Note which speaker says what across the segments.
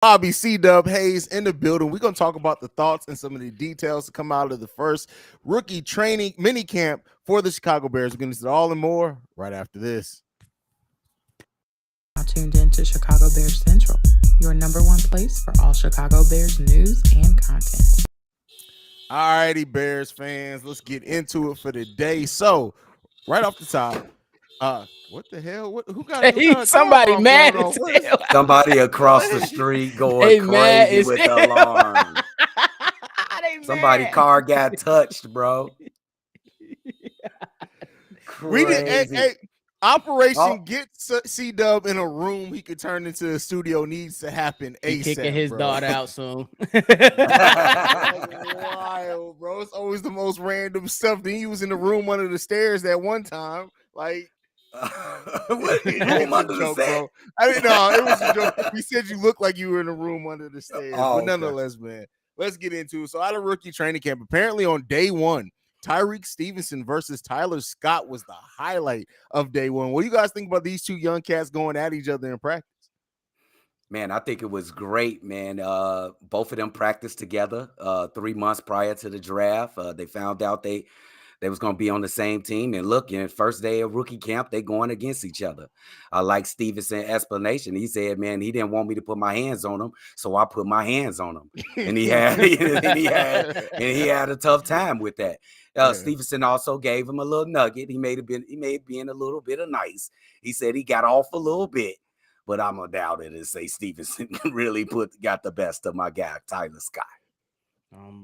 Speaker 1: Bobby C-Dub Haize in the building. We're going to talk about the thoughts and some of the details to come out of the first rookie training minicamp for the Chicago Bears. We're going to see all and more right after this.
Speaker 2: Now tuned in to Chicago Bears Central, your number one place for all Chicago Bears news and content.
Speaker 1: All righty, Bears fans, let's get into it for the day. So, right off the top, what the hell? Who got
Speaker 3: somebody mad as hell.
Speaker 4: Somebody across the street going crazy with the alarm. Somebody car got touched, bro.
Speaker 1: We did. Operation Get C-Dub in a room he could turn into a studio needs to happen ASAP.
Speaker 3: He kicking his daughter out soon.
Speaker 1: Wild, bro. It's always the most random stuff. Then he was in the room under the stairs that one time. Like,
Speaker 4: room under the stairs?
Speaker 1: Bro. I didn't know. It was a joke. He said you look like you were in a room under the stairs. But nonetheless, man, let's get into it. So out of rookie training camp, apparently on day one, Tyreek Stevenson versus Tyler Scott was the highlight of day one. What do you guys think about these two young cats going at each other in practice?
Speaker 4: Man, I think it was great, man. Both of them practiced together 3 months prior to the draft. They found out they was going to be on the same team. And look, in first day of rookie camp, they going against each other. I like Stevenson's explanation. He said, man, he didn't want me to put my hands on him, so I put my hands on him. And he had a tough time with that. Stevenson also gave him a little nugget. He may have been a little bit of nice. He said he got off a little bit, but I'm gonna doubt it and say Stevenson really got the best of my guy, Tyler Scott.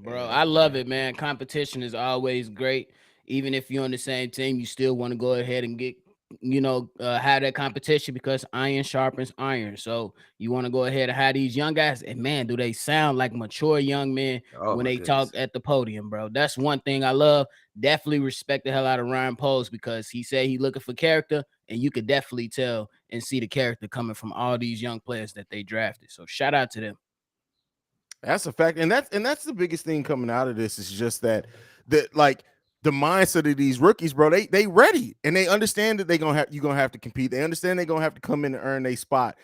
Speaker 3: Bro, I love it, man. Competition is always great. Even if you're on the same team, you still want to go ahead and get, have that competition because iron sharpens iron. So you want to go ahead and have these young guys. And man, do they sound like mature young men when they talk at the podium, bro. That's one thing I love. Definitely respect the hell out of Ryan Poles because he said he looking for character, and you could definitely tell and see the character coming from all these young players that they drafted. So shout out to them.
Speaker 1: That's a fact, and that's the biggest thing coming out of this is just that the mindset of these rookies, bro. They ready and they understand that you're gonna have to compete. They understand they're gonna have to come in and earn their spot.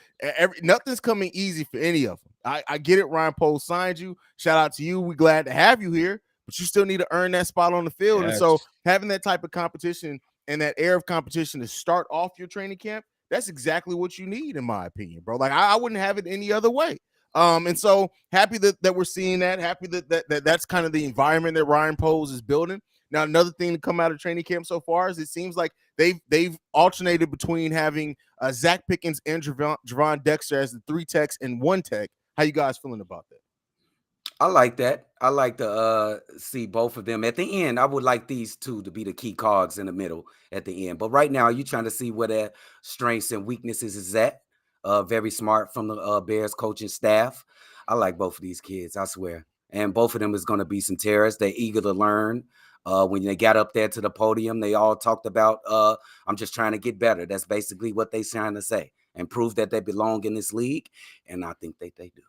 Speaker 1: Nothing's coming easy for any of them. I get it. Ryan Poles signed you. Shout out to you. We're glad to have you here, but you still need to earn that spot on the field. Yes. And so having that type of competition and that air of competition to start off your training camp, that's exactly what you need, in my opinion, bro. Like I wouldn't have it any other way. And so happy that we're seeing that. Happy that's kind of the environment that Ryan Poles is building. Now, another thing to come out of training camp so far is it seems like they've alternated between having Zach Pickens and Javon Dexter as the 3 techs and 1 tech. How you guys feeling about that?
Speaker 4: I like that. I like to see both of them at the end. I would like these two to be the key cogs in the middle at the end. But right now, you're trying to see where their strengths and weaknesses is at. Very smart from the Bears coaching staff. I like both of these kids, I swear. And both of them is going to be some terrorists. They're eager to learn. When they got up there to the podium, they all talked about, I'm just trying to get better. That's basically what they're trying to say and prove that they belong in this league. And I think they do.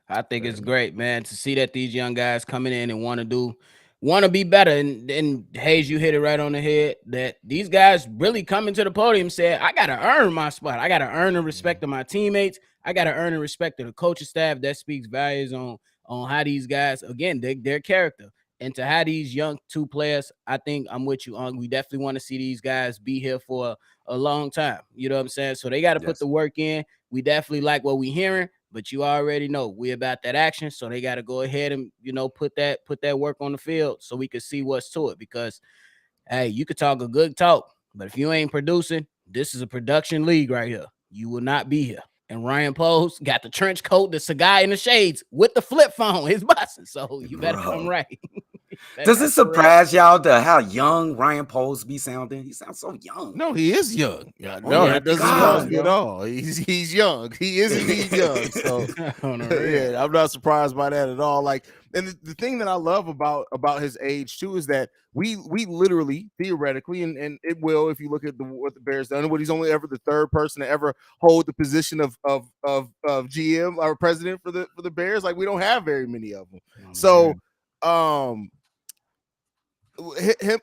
Speaker 3: I think it's great, man, to see that these young guys coming in and want to be better. And Haize, you hit it right on the head that these guys really coming to the podium said, I got to earn my spot. I got to earn the respect of my teammates. I got to earn the respect of the coaching staff. That speaks values on how these guys, again, their character. And to have these young 2 players, I think I'm with you on. We definitely want to see these guys be here for a long time. You know what I'm saying? So they got to put the work in. We definitely like what we're hearing, but you already know we're about that action. So they got to go ahead and, put that work on the field so we can see what's to it. Because, hey, you could talk a good talk, but if you ain't producing, this is a production league right here. You will not be here. And Ryan Poles got the trench coat, the cigar in the shades with the flip phone, his busting. So you better come right.
Speaker 4: Does it surprise y'all how young Ryan Poles be sounding? He sounds so young.
Speaker 1: No, he is young. Yeah, no, that doesn't surprise me at all. He's young. He is indeed young. So yeah, I'm not surprised by that at all. Like, and the thing that I love about his age too is that we literally, theoretically, and it will, if you look at what the Bears done, what he's only ever the 3rd person to ever hold the position of GM or president for the Bears. Like, we don't have very many of them. So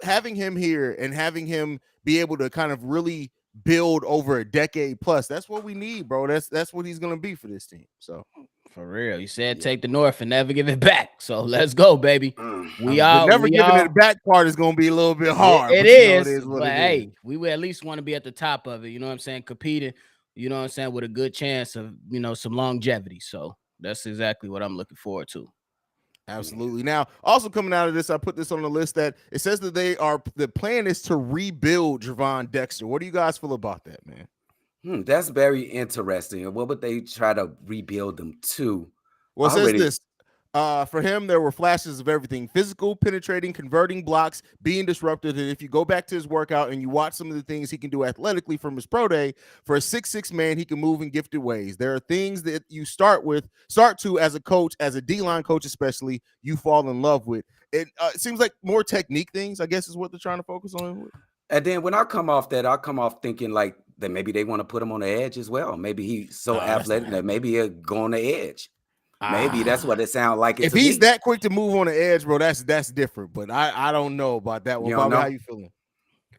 Speaker 1: having him here and having him be able to kind of really build over a decade plus. That's what we need, bro. That's what he's gonna be for this team. So
Speaker 3: for real, you said take the North and never give it back. So let's go, baby.
Speaker 1: But never giving it back part is gonna be a little bit hard.
Speaker 3: It
Speaker 1: but
Speaker 3: is,
Speaker 1: it is what
Speaker 3: but
Speaker 1: it
Speaker 3: hey,
Speaker 1: is.
Speaker 3: we would at least want to be at the top of it. You know what I'm saying? Competing. You know what I'm saying, with a good chance of some longevity. So that's exactly what I'm looking forward to.
Speaker 1: Absolutely. Now, also coming out of this, I put this on the list that it says that the plan is to rebuild Javon Dexter. What do you guys feel about that, man?
Speaker 4: That's very interesting. What would they try to rebuild them to?
Speaker 1: Well, it says this. For him, there were flashes of everything: physical, penetrating, converting blocks, being disruptive. And if you go back to his workout and you watch some of the things he can do athletically from his pro day, for a 6'6" man, he can move in gifted ways. There are things that you start to as a coach, as a D-line coach especially, you fall in love with. It seems like more technique things, I guess, is what they're trying to focus on.
Speaker 4: And then when I come off that, I come off thinking like that maybe they want to put him on the edge as well. Maybe he's so athletic that maybe he'll go on the edge. Maybe that's what it sounds like.
Speaker 1: If he's that quick to move on the edge, bro, that's different. But I don't know about that one. Bobby, how you feeling?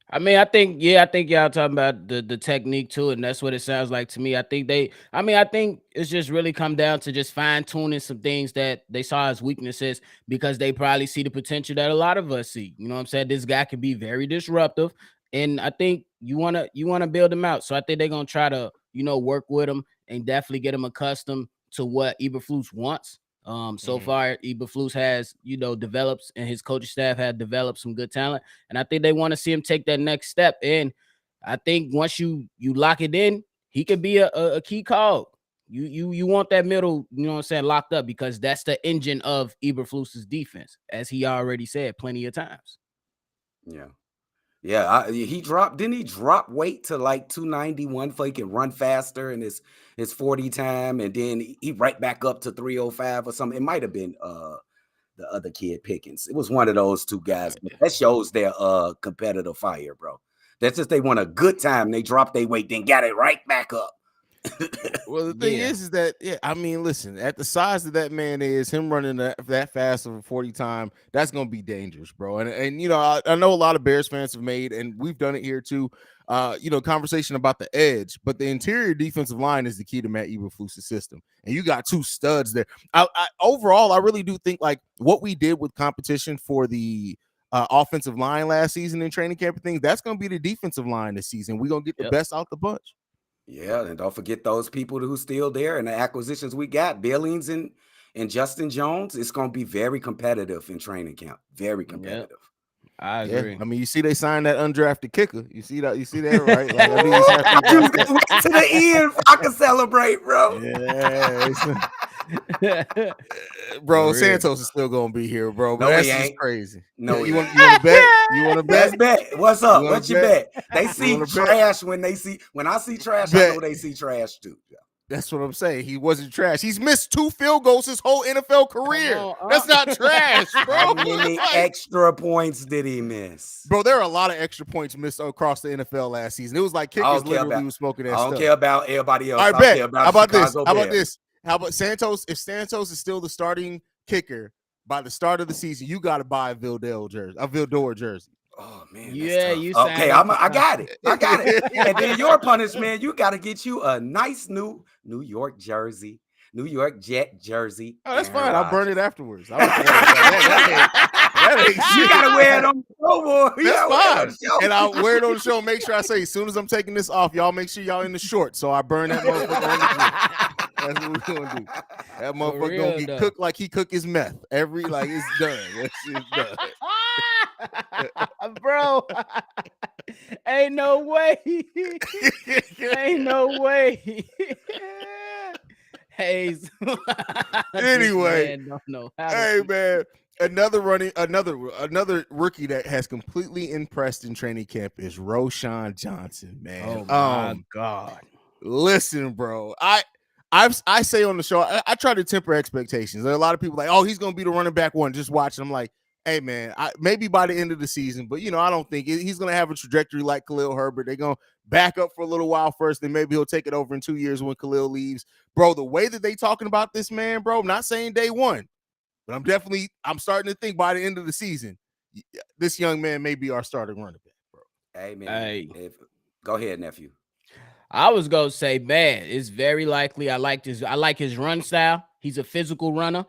Speaker 3: I mean, I think y'all talking about the technique too, and that's what it sounds like to me. I think it's just really come down to just fine tuning some things that they saw as weaknesses, because they probably see the potential that a lot of us see. You know what I'm saying? This guy can be very disruptive, and I think you wanna build him out. So I think they're gonna try to work with him and definitely get him accustomed to what Eberflus wants. So far, Eberflus has, developed, and his coaching staff had developed some good talent. And I think they want to see him take that next step. And I think once you lock it in, he could be a key cog. You want that middle, locked up, because that's the engine of Eberflus's defense, as he already said plenty of times.
Speaker 4: Yeah, didn't he drop weight to like 291 so he can run faster in his 40 time, and then he right back up to 305 or something. It might have been the other kid Pickens. It was one of those two guys. But that shows their competitive fire, bro. That's just they want a good time. They dropped their weight, then got it right back up.
Speaker 1: Well, the thing is that, I mean, listen, at the size that man is, him running that fast of a 40 time, that's going to be dangerous, bro. And I know a lot of Bears fans have made, and we've done it here too, conversation about the edge, but the interior defensive line is the key to Matt Eberflus's system. And you got two studs there. Overall, I really do think like what we did with competition for the offensive line last season in training camp and things, that's going to be the defensive line this season. We're going to get the best out the bunch.
Speaker 4: Yeah, and don't forget those people who's still there and the acquisitions we got, Billings and Justin Jones. It's going to be very competitive in training camp. Very competitive.
Speaker 3: I agree.
Speaker 1: I mean, you see, they signed that undrafted kicker. You see that, right? Like, I mean,
Speaker 4: to the end, I can celebrate, bro.
Speaker 1: Yeah, bro. Santos is still gonna be here, bro. But that's just crazy.
Speaker 4: No,
Speaker 1: you want to bet? You want to bet?
Speaker 4: Let's bet. What's up? What you bet? They see trash when I see trash. I know they see trash too.
Speaker 1: That's what I'm saying. He wasn't trash. He's missed 2 field goals his whole NFL career. That's not trash, bro.
Speaker 4: How many extra points did he miss?
Speaker 1: Bro, there are a lot of extra points missed across the NFL last season. It was like kickers literally was smoking that stuff.
Speaker 4: I don't care about everybody else.
Speaker 1: All right, bet.
Speaker 4: How about
Speaker 1: this? How about Santos? If Santos is still the starting kicker by the start of the season, you got to buy a Vildor jersey.
Speaker 4: Oh man,
Speaker 3: yeah, you
Speaker 4: okay. I got it. And then your punishment, you got to get you a nice new New York jersey, New York Jet jersey.
Speaker 1: Oh, that's fine. I'll burn it afterwards. You
Speaker 4: gotta wear it on the show, boy.
Speaker 1: That's fine. And I'll wear it on the show. Make sure I say, as soon as I'm taking this off, y'all make sure y'all in the shorts. So I burn that motherfucker on the floor. That's what we're gonna do. That motherfucker gonna get cooked like he cook his meth. It's done. It's done.
Speaker 3: Bro, ain't no way. Ain't no way. Haize.
Speaker 1: Anyway,
Speaker 3: man,
Speaker 1: hey man, another rookie that has completely impressed in training camp is Roschon Johnson, man.
Speaker 3: Oh my God.
Speaker 1: Listen, bro. I say on the show, I try to temper expectations. There are a lot of people like, oh, he's gonna be the running back one. Just watch. I'm like, hey man, maybe by the end of the season, but I don't think he's gonna have a trajectory like Khalil Herbert. They're gonna back up for a little while first, then maybe he'll take it over in 2 years when Khalil leaves. Bro, the way that they talking about this man, bro, I'm not saying day one, but I'm starting to think by the end of the season, this young man may be our starting running back, bro.
Speaker 4: Hey man,
Speaker 3: hey.
Speaker 4: Go ahead, nephew.
Speaker 3: I was gonna say, man, it's very likely. I like his run style. He's a physical runner.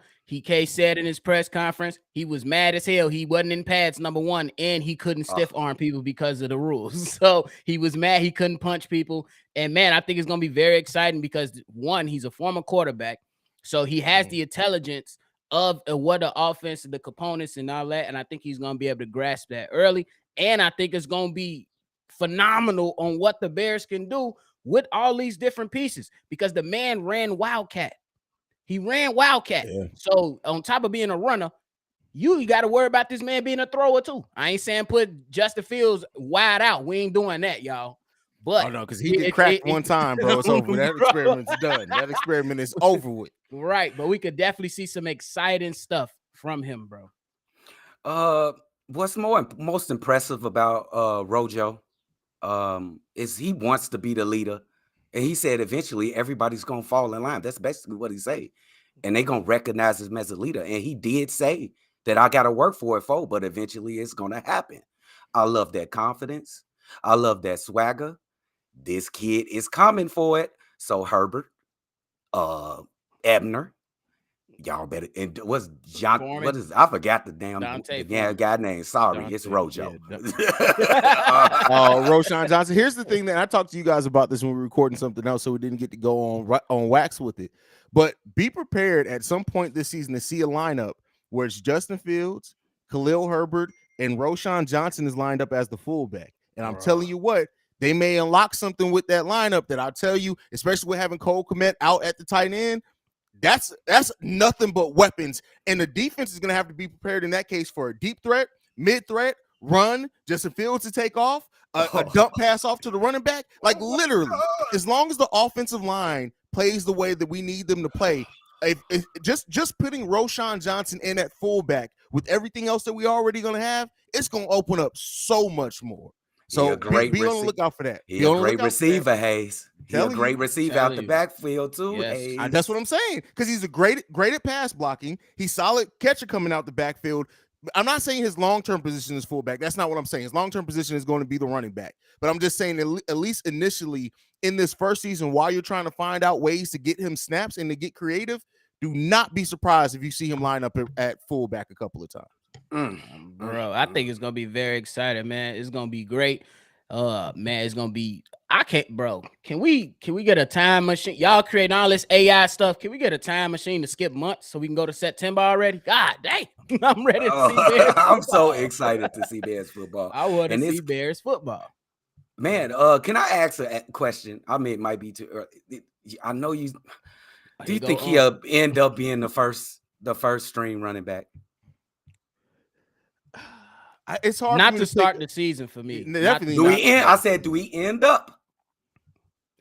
Speaker 3: Said in his press conference, he was mad as hell. He wasn't in pads, number one, and he couldn't stiff arm people because of the rules. So he was mad he couldn't punch people. And man, I think it's gonna be very exciting because one, he's a former quarterback, so he has the intelligence of what the offense, the components, and all that. And I think he's gonna be able to grasp that early. And I think it's gonna be phenomenal on what the Bears can do with all these different pieces because the man ran Wildcat. He ran Wildcat. Yeah. So on top of being a runner, you got to worry about this man being a thrower too. I ain't saying put Justin Fields wide out. We ain't doing that, y'all. But
Speaker 1: no, because he get cracked one time, bro. It's over. That experiment's done. That experiment is over with.
Speaker 3: Right, but we could definitely see some exciting stuff from him, bro.
Speaker 4: What's most impressive about Rojo is he wants to be the leader. And he said eventually everybody's going to fall in line. That's basically what he said. And they're going to recognize him as a leader. And he did say that I got to work for it, but eventually it's going to happen. I love that confidence. I love that swagger. This kid is coming for it. So Herbert, Ebner, y'all better. And what's John? Foreman. What is? I forgot the damn guy name. Sorry, Dante, it's Rojo.
Speaker 1: Roschon Johnson. Here's the thing that I talked to you guys about this when we were recording something else, so we didn't get to go on wax with it. But be prepared at some point this season to see a lineup where it's Justin Fields, Khalil Herbert, and Roschon Johnson is lined up as the fullback. And I'm telling you what, they may unlock something with that lineup that I'll tell you, especially with having Cole Kmet out at the tight end. That's nothing but weapons. And the defense is going to have to be prepared in that case for a deep threat, mid threat, run, Justin Fields to take off, a dump pass off to the running back. Like literally, as long as the offensive line plays the way that we need them to play, just putting Roschon Johnson in at fullback with everything else that we already going to have, it's going to open up so much more. So be on the lookout for that.
Speaker 4: He's a great receiver, Haize. He's a great receiver out the backfield too. Yes.
Speaker 1: That's what I'm saying. Because he's great at pass blocking. He's solid catcher coming out the backfield. I'm not saying his long-term position is fullback. That's not what I'm saying. His long-term position is going to be the running back. But I'm just saying at least initially in this first season, while you're trying to find out ways to get him snaps and to get creative, do not be surprised if you see him line up at fullback a couple of times.
Speaker 3: Bro, I think it's gonna be very exciting, man. It's gonna be great. Man, it's gonna be. I can't, bro. Can we get a time machine? Y'all creating all this AI stuff. Can we get a time machine to skip months so we can go to September already? God dang, I'm ready to see Bears football.
Speaker 4: I'm so excited to see Bears football.
Speaker 3: I want to see Bears football.
Speaker 4: Man, can I ask a question? I mean, it might be too early. I know you. Do you think he'll end up being the first string running back?
Speaker 1: It's hard
Speaker 3: not to start the season for me.
Speaker 1: Definitely.
Speaker 4: I said, do we end up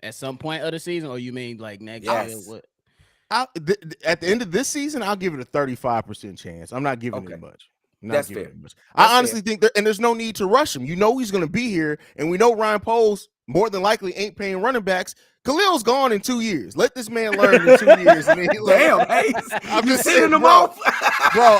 Speaker 3: at some point of the season, or you mean like next year? What?
Speaker 1: At the end of this season, I'll give it a 35% chance. I'm not giving it much.
Speaker 4: That's fair.
Speaker 1: I honestly think and there's no need to rush him. You know he's going to be here, and we know Ryan Poles more than likely ain't paying running backs. Khalil's gone in 2 years. Let this man learn in 2 years. And then
Speaker 4: damn, I'm just sitting him off,
Speaker 1: bro.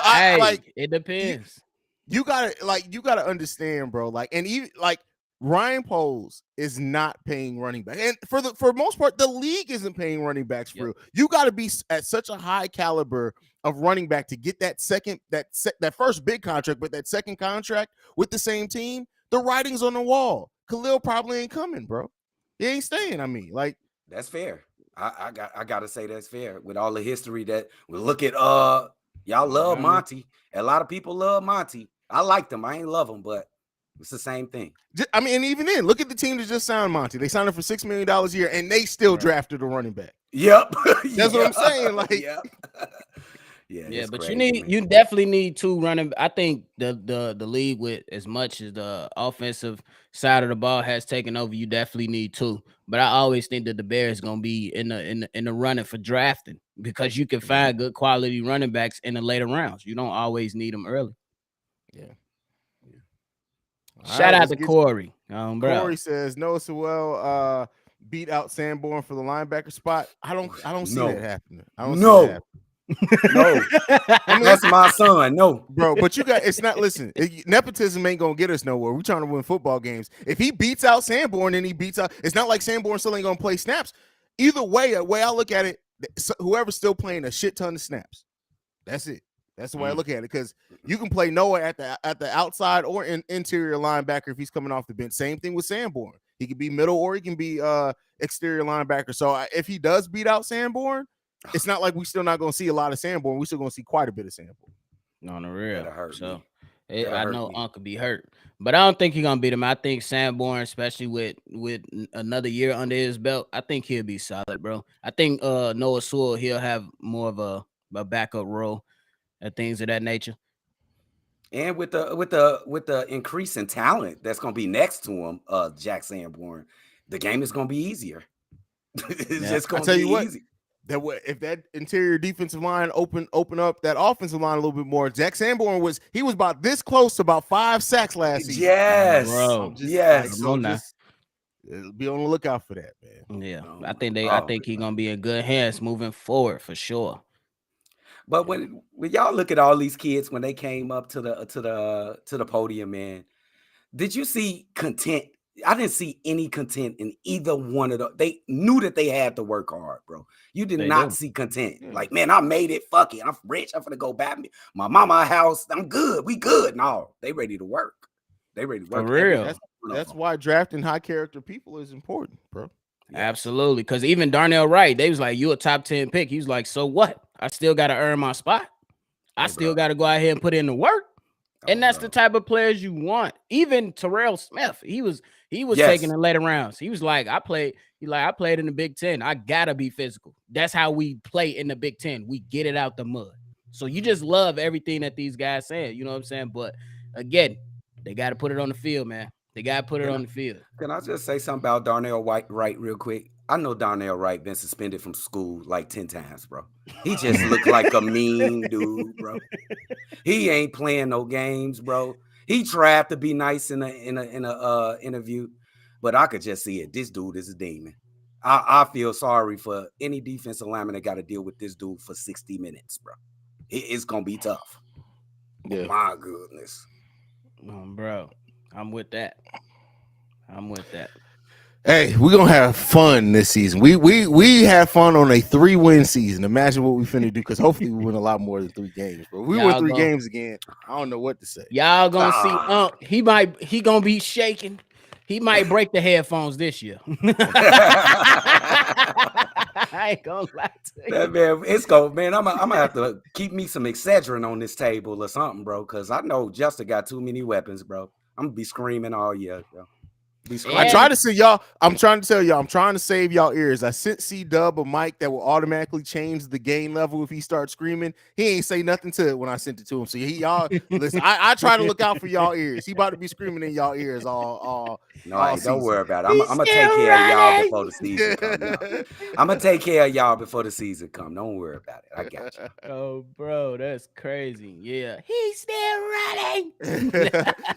Speaker 3: It depends.
Speaker 1: You gotta understand, bro. Like, and even like Ryan Poles is not paying running back, and for most part, the league isn't paying running backs for real. You got to be at such a high caliber of running back to get that that first big contract, but that second contract with the same team. The writing's on the wall. Khalil probably ain't coming, bro. He ain't staying. I mean, like
Speaker 4: that's fair. I gotta say that's fair with all the history that we look at. Y'all love Monty. A lot of people love Monty. I like them. I ain't love them, but it's the same thing.
Speaker 1: I mean, and even then, look at the team that just signed Monty. They signed him for $6 million a year, and they still drafted a running back.
Speaker 4: Yep.
Speaker 1: That's what I'm saying. Like,
Speaker 3: yeah, but crazy, you definitely need two running. I think the league, with as much as the offensive side of the ball has taken over, you definitely need two. But I always think that the Bears gonna be in the running for drafting because you can find good quality running backs in the later rounds. You don't always need them early.
Speaker 1: Yeah.
Speaker 3: Shout out to Corey.
Speaker 1: Corey says Noah Sewell beat out Sanborn for the linebacker spot. I don't see that happening. I don't see that happening.
Speaker 4: No,
Speaker 1: I mean,
Speaker 4: that's my son. No,
Speaker 1: bro, but you got it's not. Listen, nepotism ain't gonna get us nowhere. We're trying to win football games. If he beats out Sanborn, then he beats out. It's not like Sanborn still ain't gonna play snaps. Either way, the way I look at it, whoever's still playing a shit ton of snaps, that's it. That's the way I look at it, because you can play Noah at the outside or interior linebacker if he's coming off the bench. Same thing with Sanborn. He can be middle or he can be exterior linebacker. So if he does beat out Sanborn, it's not like we still not going to see a lot of Sanborn. We still going to see quite a bit of Sanborn.
Speaker 3: On the real. So
Speaker 4: I
Speaker 3: know Unc could be hurt, but I don't think he's gonna beat him. I think Sanborn, especially with another year under his belt, I think he'll be solid, bro. I think Noah Sewell, he'll have more of a backup role and things of that nature.
Speaker 4: And with the increase in talent that's gonna be next to him, Jack Sanborn, the game is gonna be easier. It's just gonna be easy.
Speaker 1: If that interior defensive line open up that offensive line a little bit more, Jack Sanborn was about this close to about 5 sacks last season.
Speaker 4: Yes,
Speaker 3: bro.
Speaker 4: Yes.
Speaker 1: Just be on the lookout for that, man.
Speaker 3: Yeah, I think he's gonna be in good hands moving forward for sure.
Speaker 4: But when y'all look at all these kids when they came up to the podium, man, did you see content? I didn't see any content in either one of them. They knew that they had to work hard, bro. You did not see content. Yeah. Like, man, I made it. Fuck it. I'm rich. I'm gonna go back. My mama house. I'm good. We good. No, they ready to work. They ready to work.
Speaker 3: For real.
Speaker 1: That's why drafting high character people is important, bro.
Speaker 3: Yes. Absolutely. Because even Darnell Wright, they was like, you a top 10 pick. He was like, so what? I still got to earn my spot. I still got to go out here and put in the work. And that's the type of players you want. Even Terrell Smith, he was taking the later rounds. He was like, I played in the Big Ten. I gotta be physical. That's how we play in the Big Ten. We get it out the mud. So you just love everything that these guys saying. You know what I'm saying? But again, they got to put it on the field, man. They got to put it on the field.
Speaker 4: Can I just say something about Darnell Wright real quick? I know Darnell Wright been suspended from school like 10 times, bro. He just looked like a mean dude, bro. He ain't playing no games, bro. He tried to be nice in a interview, but I could just see it. This dude is a demon. I feel sorry for any defensive lineman that got to deal with this dude for 60 minutes, bro. It's gonna be tough. Yeah. Oh, my goodness.
Speaker 3: Bro, I'm with that.
Speaker 1: Hey, we're gonna have fun this season. We have fun on a 3-win season. Imagine what we finna do, because hopefully we win a lot more than 3 games. But we win 3 games again, I don't know what to say.
Speaker 3: Y'all gonna see he gonna be shaking. He might break the headphones this year. I ain't gonna lie to you.
Speaker 4: That man, I'm gonna have to keep me some Excedrin on this table or something, bro. Cause I know Justin got too many weapons, bro. I'm gonna be screaming all year, bro.
Speaker 1: I try to see y'all. I'm trying to tell y'all. I'm trying to save y'all ears. I sent C-Dub a mic that will automatically change the gain level if he starts screaming. He ain't say nothing to it when I sent it to him. So y'all listen. I try to look out for y'all ears. He about to be screaming in y'all ears all.
Speaker 4: No, don't worry about it. I'm gonna take care of y'all before the season comes. I'm gonna take care of y'all before the season comes. Don't worry about it. I got you.
Speaker 3: Oh, bro, that's crazy. Yeah, he's still running.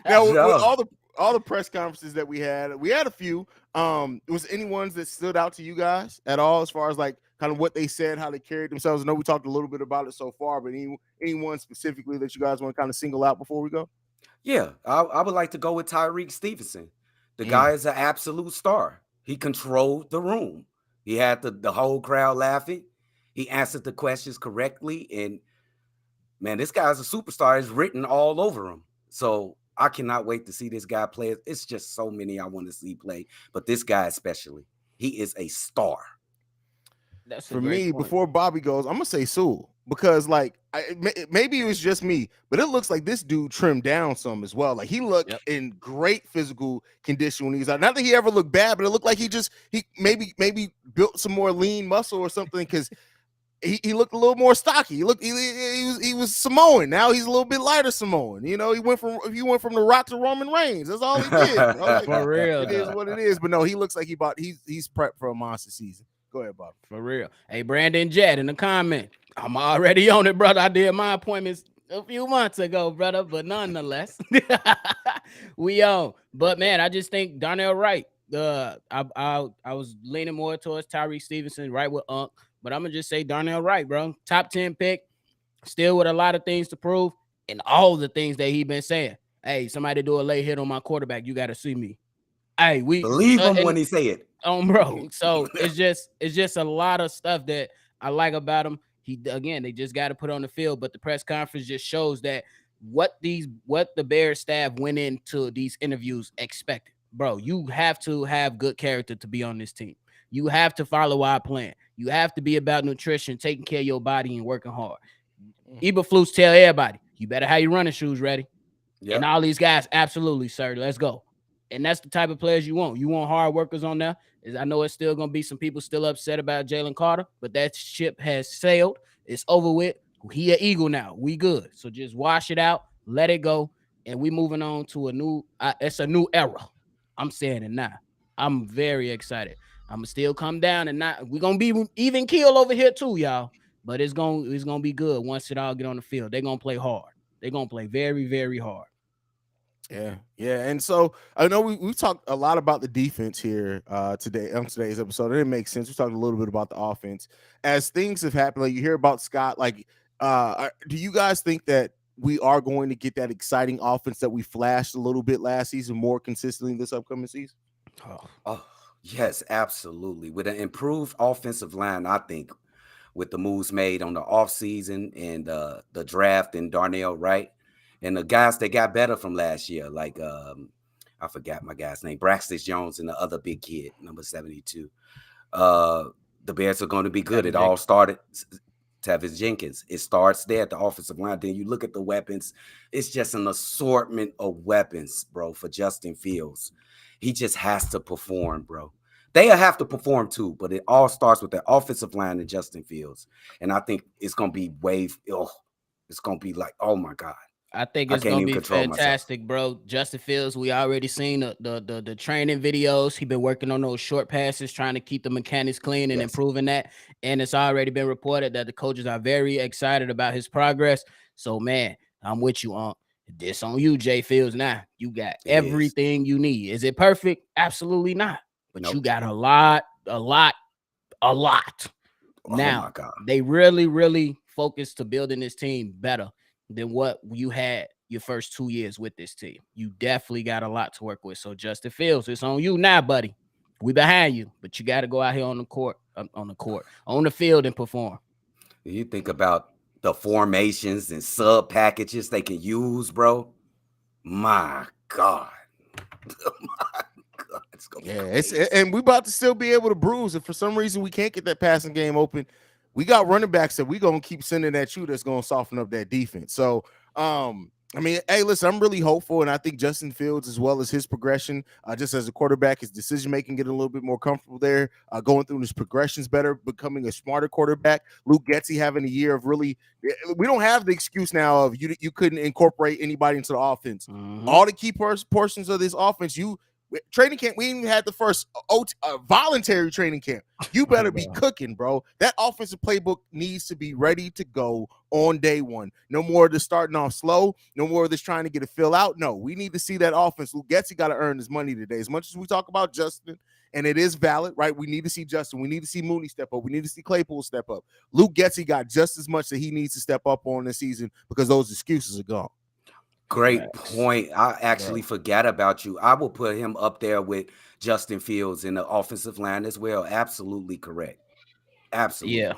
Speaker 1: Now with all the press conferences that we had a few. Was any ones that stood out to you guys at all, as far as like kind of what they said, how they carried themselves? I know we talked a little bit about it so far, but anyone specifically that you guys want to kind of single out before we go?
Speaker 4: Yeah, I would like to go with Tyreek Stevenson. The guy is an absolute star. He controlled the room. He had the whole crowd laughing. He answered the questions correctly, and man, this guy's a superstar. It's written all over him. So I cannot wait to see this guy play. It's just so many I want to see play, but this guy especially, he is a star.
Speaker 1: That's for me. Point. Before Bobby goes, I'm gonna say Sewell, because like maybe it was just me, but it looks like this dude trimmed down some as well. Like he looked in great physical condition when he was out. Not that he ever looked bad, but it looked like he maybe built some more lean muscle or something, because he looked a little more stocky. He was Samoan. Now he's a little bit lighter Samoan. You know, he went from The Rock to Roman Reigns. That's all he did. Like,
Speaker 3: for real,
Speaker 1: it is what it is. But no, he looks like he's prepped for a monster season. Go ahead, Bob.
Speaker 3: For real. Hey, Brandon Jett in the comment. I'm already on it, brother. I did my appointments a few months ago, brother. But nonetheless, we on. But man, I just think Darnell Wright. I was leaning more towards Tyreek Stevenson, right with Unc. but I'm gonna just say Darnell Wright, bro. Top 10 pick, still with a lot of things to prove, and all the things that he been saying. Hey, somebody do a late hit on my quarterback. You got to see me. Hey,
Speaker 4: Believe him
Speaker 3: and
Speaker 4: when he say it.
Speaker 3: bro. So it's just a lot of stuff that I like about him. They just got to put on the field, but the press conference just shows that what the Bears staff went into these interviews expected. Bro, you have to have good character to be on this team. You have to follow our plan. You have to be about nutrition, taking care of your body, and working hard. Eberflus tell everybody, you better have your running shoes ready.
Speaker 4: Yep.
Speaker 3: And all these guys, absolutely, sir. Let's go. And that's the type of players you want. You want hard workers on there. I know it's still going to be some people still upset about Jalen Carter, but that ship has sailed. It's over with. He an Eagle now. We good. So just wash it out, let it go, and we moving on to it's a new era. I'm saying it now. I'm very excited. I'm gonna still come down and we're gonna be even keel over here too, y'all. But it's gonna be good once it all get on the field. They're gonna play hard. They're gonna play very, very hard.
Speaker 1: Yeah. And so I know we've talked a lot about the defense here today on today's episode. It didn't make sense. We talked a little bit about the offense. As things have happened, like you hear about Scott, like do you guys think that we are going to get that exciting offense that we flashed a little bit last season more consistently this upcoming season?
Speaker 4: Oh, yes, absolutely. With an improved offensive line, I think, with the moves made on the offseason and the draft and Darnell Wright and the guys that got better from last year, like I forgot my guy's name, Braxton Jones and the other big kid, number 72. The Bears are going to be good. It all started Tavis Jenkins. It starts there at the offensive line. Then you look at the weapons. It's just an assortment of weapons, bro, for Justin Fields. He just has to perform, bro. They'll have to perform too, but it all starts with the offensive line and Justin Fields. And I think it's going to be it's going to be like, oh my God.
Speaker 3: I think it's going to be fantastic, bro. Justin Fields, we already seen the training videos. He been working on those short passes, trying to keep the mechanics clean and improving that. And it's already been reported that the coaches are very excited about his progress. So, man, I'm with you on this on you, Jay Fields. Now, you got everything you need. Is it perfect? Absolutely not. But you got a lot.
Speaker 4: Oh
Speaker 3: Now,
Speaker 4: my God.
Speaker 3: they really, really focused to building this team better than what you had your first 2 years with this team. You definitely got a lot to work with. So Justin Fields, it's on you now, buddy. We behind you, but you got to go out here on the field and perform.
Speaker 4: You think about the formations and sub packages they can use, bro. My God. My God.
Speaker 1: And we about to still be able to bruise. If for some reason we can't get that passing game open, we got running backs that we're going to keep sending at you that's going to soften up that defense. So, I mean, hey, listen, I'm really hopeful, and I think Justin Fields, as well as his progression, just as a quarterback, his decision-making getting a little bit more comfortable there, going through his progressions better, becoming a smarter quarterback. Luke Getsy having a year of really – we don't have the excuse now of you couldn't incorporate anybody into the offense. Mm-hmm. All the key portions of this offense, training camp, we even had the first voluntary training camp. You better be cooking, bro. That offensive playbook needs to be ready to go on day one. No more of this starting off slow. No more of this trying to get a fill out. No, we need to see that offense. Luke Getsy got to earn his money today. As much as we talk about Justin, and it is valid, right? We need to see Justin. We need to see Mooney step up. We need to see Claypool step up. Luke Getsy got just as much that he needs to step up on this season because those excuses are gone.
Speaker 4: Great point. I actually forgot about you. I will put him up there with Justin Fields in the offensive line as well. Absolutely correct. Absolutely.
Speaker 3: Yeah.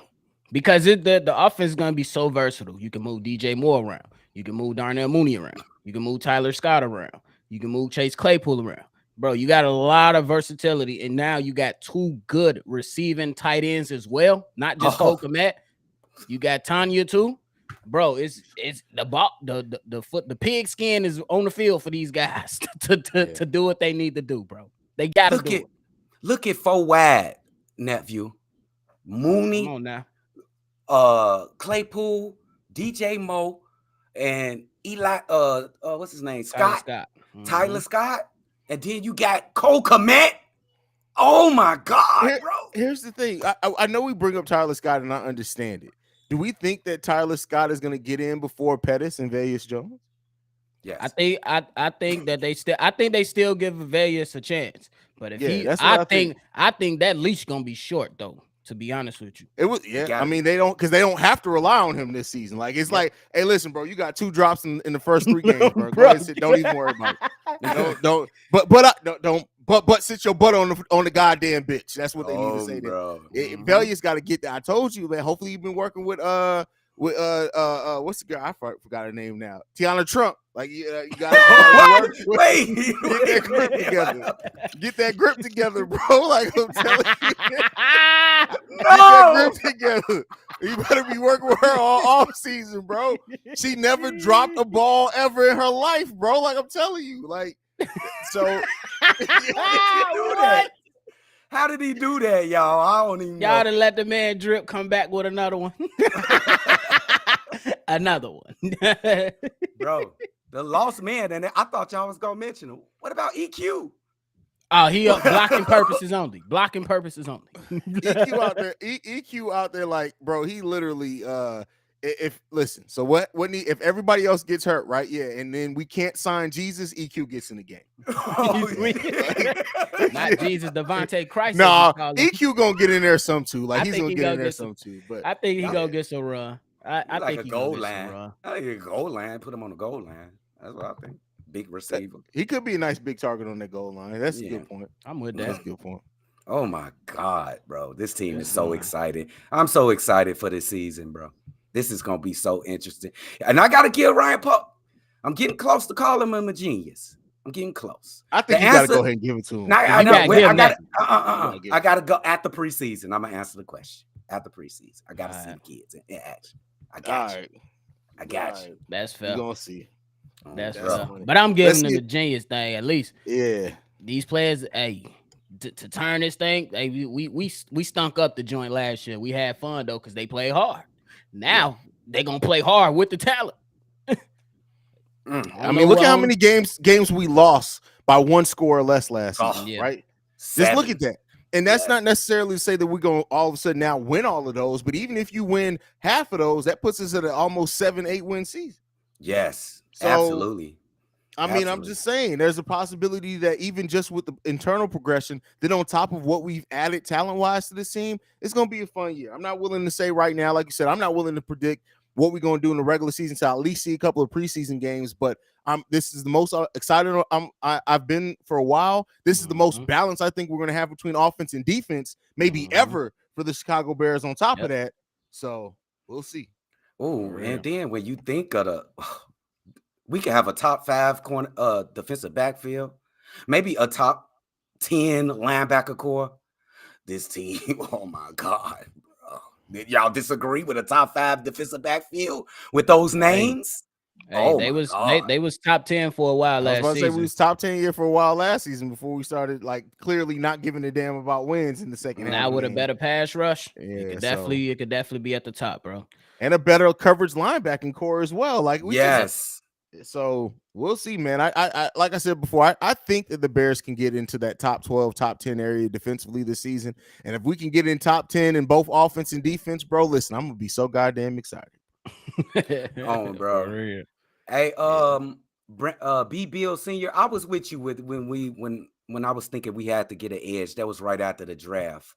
Speaker 3: Because the offense is going to be so versatile. You can move DJ Moore around. You can move Darnell Mooney around. You can move Tyler Scott around. You can move Chase Claypool around. Bro, you got a lot of versatility. And now you got two good receiving tight ends as well. Not just Cole Kmet. You got Tanya too. Bro, it's the pig skin is on the field for these guys to do what they need to do, bro. They gotta do it.
Speaker 4: Look at 4 wide, nephew. Mooney,
Speaker 3: come on now.
Speaker 4: Claypool, DJ Moore, and Eli. What's his name? Scott.
Speaker 3: Mm-hmm.
Speaker 4: Tyler Scott, and then you got Cole Kmet. Oh my God, bro!
Speaker 1: Here's the thing. I know we bring up Tyler Scott, and I understand it. Do we think that Tyler Scott is going to get in before Pettis and Vegas Jones?
Speaker 4: Yes.
Speaker 3: I think that they still give Vegas a chance. But if I think that leash gonna be short though. To be honest with you,
Speaker 1: It was I mean, they don't have to rely on him this season. Like it's like, hey, listen, bro, you got 2 drops in the first 3 games, bro. Go ahead and sit. Don't even worry about it. Don't sit your butt on the goddamn bitch. That's what they need to say.
Speaker 4: Bro.
Speaker 1: Velia's got to get that. I told you, man. Hopefully, you've been working with what's the girl? I forgot her name now. Tiana Trump. Like you got to
Speaker 4: wait,
Speaker 1: get that grip together. Get that grip together, bro. Like I'm telling you, get that grip together. You better be working with her all off season, bro. She never dropped a ball ever in her life, bro. Like I'm telling you, like so.
Speaker 4: How did he do that, y'all? I don't even
Speaker 3: y'all
Speaker 4: know.
Speaker 3: to let the man Drip come back with another one. Another one.
Speaker 4: Bro, the lost man, and I thought y'all was gonna mention him. What about EQ?
Speaker 3: Oh, he up blocking purposes only. Blocking purposes only.
Speaker 1: EQ out there, EQ out there, like, bro, he literally if listen, so what if everybody else gets hurt, right? Yeah, and then we can't sign Jesus, EQ gets in the game.
Speaker 3: Not Jesus, Devontae Christ.
Speaker 1: Nah, EQ gonna get in there some too. Like he's gonna get in there some too. But
Speaker 3: I think he gonna get some run. I
Speaker 4: like
Speaker 3: think
Speaker 4: a
Speaker 3: he
Speaker 4: goal
Speaker 3: gonna
Speaker 4: line.
Speaker 3: get some run.
Speaker 4: I think a goal line. Put him on the goal line. That's what I think. Big receiver.
Speaker 1: He could be a nice big target on that goal line. That's a good point.
Speaker 3: I'm with that.
Speaker 1: That's a good point.
Speaker 4: Oh my God, bro. This team is so excited. I'm so excited for this season, bro. This is gonna be so interesting. And I gotta give Ryan Pope. I'm getting close to calling him a genius. I'm getting close.
Speaker 1: I think you gotta go ahead and give it to him.
Speaker 4: I gotta go at the preseason. I'm gonna answer the question. At the preseason. I gotta see the kids in action. I got you. I got you.
Speaker 3: That's fair.
Speaker 1: We're gonna see.
Speaker 3: That's fair. But I'm giving them the genius thing at least.
Speaker 1: Yeah.
Speaker 3: These players, hey, to turn this thing, hey, we stunk up the joint last year. We had fun though, because they play hard. Now they're gonna play hard with the talent.
Speaker 1: I mean, look at how many games we lost by 1 score or less last season, right?
Speaker 4: 7.
Speaker 1: Just look at that. And that's not necessarily to say that we're going to all of a sudden now win all of those, but even if you win half of those, that puts us at an almost 7-8 win season.
Speaker 4: Yes,
Speaker 1: so,
Speaker 4: absolutely.
Speaker 1: I mean, I'm just saying there's a possibility that even just with the internal progression, then on top of what we've added talent-wise to this team, it's going to be a fun year. I'm not willing to say right now, like you said, I'm not willing to predict what we're going to do in the regular season, so I'll at least see a couple of preseason games, but this is the most excited I've been for a while. This is the most balance I think we're going to have between offense and defense, maybe ever, for the Chicago Bears on top of that. So we'll see.
Speaker 4: Oh, and then when you think of we could have a top 5 corner defensive backfield, maybe a top 10 linebacker core. This team, oh my God. Did y'all disagree with a top 5 defensive backfield with those names?
Speaker 3: Hey, they was top 10 for a while last season. I was about to say
Speaker 1: we was top 10 year for a while last season before we started like clearly not giving a damn about wins in the second half.
Speaker 3: Now with a better pass rush,
Speaker 1: it
Speaker 3: could definitely be at the top, bro.
Speaker 1: And a better coverage linebacking core as well. Like
Speaker 4: yes.
Speaker 1: So we'll see, man. I like I said before, I think that the Bears can get into that top 12, top 10 area defensively this season. And if we can get in top 10 in both offense and defense, bro, listen, I'm gonna be so goddamn excited.
Speaker 4: Oh, bro. Hey, B. Bill Sr., I was with you when I was thinking we had to get an edge. That was right after the draft.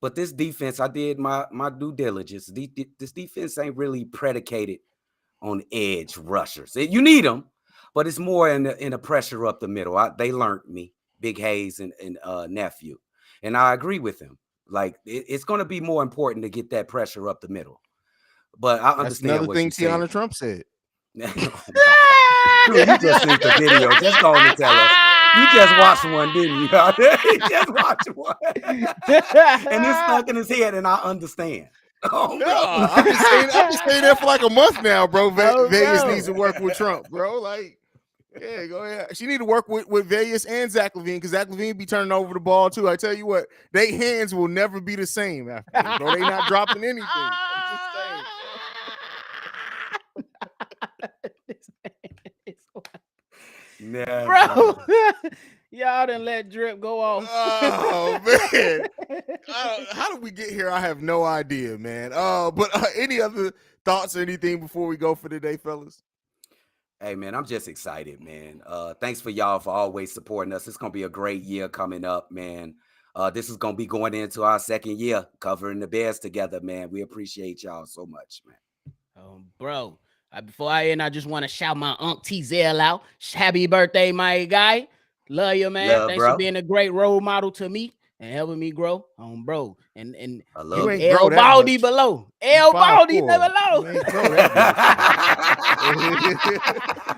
Speaker 4: But this defense, I did my due diligence. This defense ain't really predicated on edge rushers. You need them, but it's more in the pressure up the middle. They learned me, Big Haize and nephew, and I agree with him. Like it's going to be more important to get that pressure up the middle. But I understand.
Speaker 1: That's another thing Tiana Trump said.
Speaker 4: Dude, you just seen the video. Just go on and tell us. You just watched one, didn't you? You just watched one, and it's stuck in his head, and I understand. Oh,
Speaker 1: no, I've been saying that for like a month now, bro. Vegas needs to work with Trump, bro. Like, yeah, go ahead. She need to work with Vegas and Zach LaVine, because Zach LaVine be turning over the ball too. I tell you what, their hands will never be the same after this, bro. They not dropping anything. I'm just saying.
Speaker 3: Bro, y'all done let Drip go off.
Speaker 1: Oh man, how did we get here? I have no idea, man. But any other thoughts or anything before we go for today, fellas?
Speaker 4: Hey man, I'm just excited, man. Thanks for y'all for always supporting us. It's gonna be a great year coming up, man. This is gonna be going into our second year covering the Bears together, man. We appreciate y'all so much, man.
Speaker 3: Bro, before I end, I just want to shout my Unc TZL out. Happy birthday, my guy. Love you, man.
Speaker 4: Love,
Speaker 3: Thanks
Speaker 4: bro.
Speaker 3: for being a great role model to me and helping me grow. Bro. And
Speaker 4: I
Speaker 1: You
Speaker 4: love
Speaker 1: ain't
Speaker 4: it.
Speaker 1: grow
Speaker 3: El
Speaker 1: that
Speaker 3: Baldy
Speaker 1: much.
Speaker 3: below.
Speaker 1: You
Speaker 3: El
Speaker 1: 5'4".
Speaker 3: Baldy never
Speaker 1: You
Speaker 3: low.
Speaker 1: ain't grow that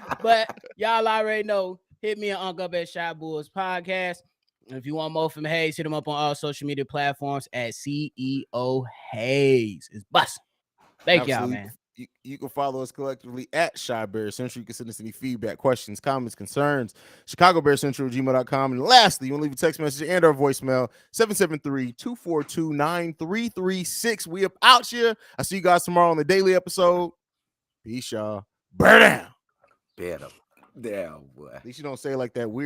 Speaker 1: much.
Speaker 3: But y'all already know. Hit me and Unc up at Shot Bulls Podcast. And if you want more from Haize, hit him up on all social media platforms at CEO Haize. It's busting. Thank y'all,
Speaker 1: Absolutely.
Speaker 3: man.
Speaker 1: You can follow us collectively at Shy Bears Central. You can send us any feedback, questions, comments, concerns. Chicago Bears Central, gmail.com. And lastly, you want to leave a text message and our voicemail, 773-242-9336. We up out here. I'll see you guys tomorrow on the daily episode. Peace, y'all. Bear down.
Speaker 4: Better. Damn, boy.
Speaker 1: At least you don't say it like that weird.